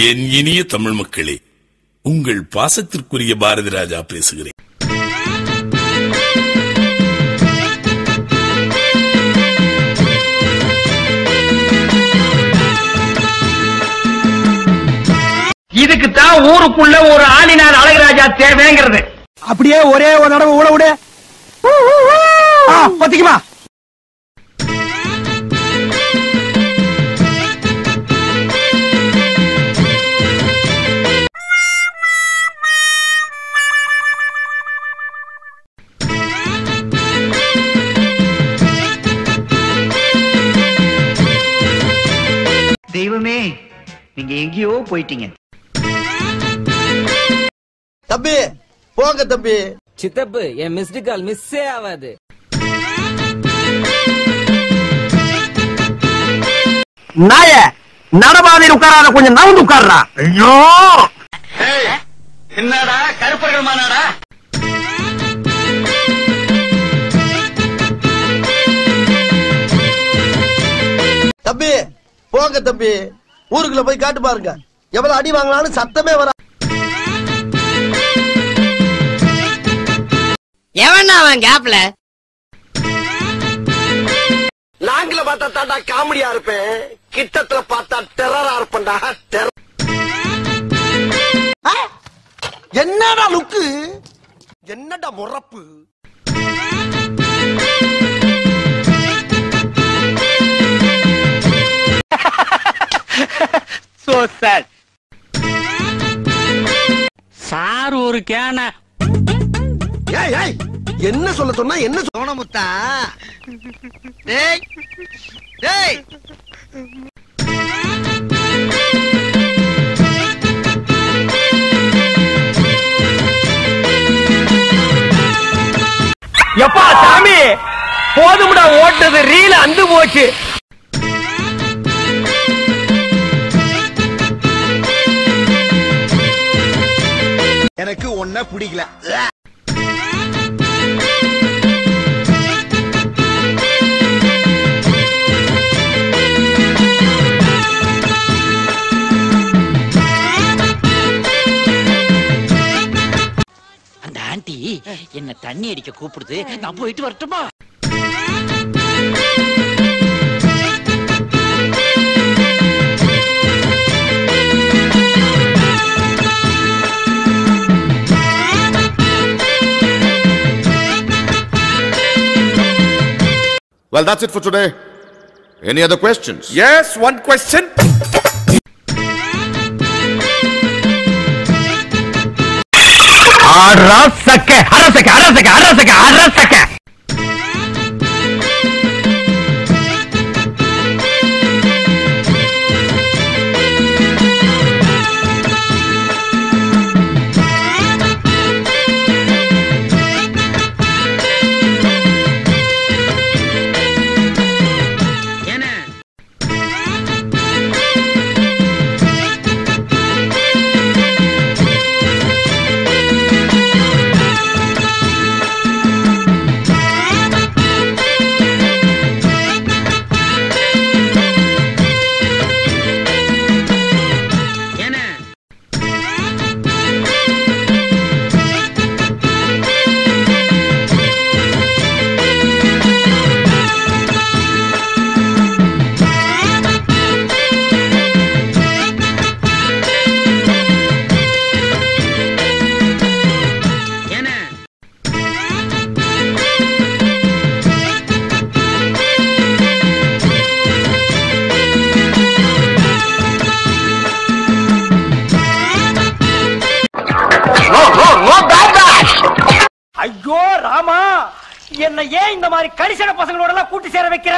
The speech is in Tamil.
என் இனிய தமிழ் மக்களே, உங்கள் பாசத்திற்குரிய பாரதி ராஜா பேசுகிறேன். இதுக்குத்தான் ஊருக்குள்ள ஒரு ஆளினார் அழகுராஜா தேவைங்கிறது. அப்படியே ஒரே ஒரு தடவை ஊட விடு. பத்திக்குமா? தெய்வமே, நீங்க எங்கேயோ போயிட்டீங்க. தம்பி போங்க தம்பி. சித்தப்பு, என் மிஸ்டு கால் மிஸ்ஸே ஆகாது. நாய நடபாதையில் உட்காராத, கொஞ்சம் நவுந்து உட்கார்றா. ஐயோ, என்னடா கருப்பர்கள் மாநாடா? தம்பி போங்க தம்பி, ஊருக்குள்ள போய் காட்டு பாருங்க. எவ்வளவு அடி வாங்கலாம்னு சத்தமே வர. எவன் அவன் கேப்ல? லாங்கில பார்த்தா தாண்டா காமெடியா இருப்பேன், கிட்டத்துல பார்த்தா டெரரா இருப்பேன்டா. என்னடா லுக்கு, என்னடா முறப்பு. So sad. சார் ஒரு கேன. ஏய் ஏய், என்ன சொல்ல சொன்னா என்ன சோனமுத்தா, டேய் டேய், எப்பா சாமி, போதும்டா ஓட்டது, ரீல அந்து போச்சு. எனக்கு ஒன்ன பிடிக்கல. அந்த ஆண்டி என்ன தண்ணி அடிக்க கூப்பிடுது, நான் போயிட்டு வரட்டுமா? Well, that's it for today. Any other questions? Yes, one question. அரசக்க அரசக்க அரசக்க அரசக்க அரசக்க. ஐயோ ராமா, என்ன ஏன் இந்த மாதிரி கரிசன பசங்களோட எல்லாம் கூட்டி சேர வைக்கிற?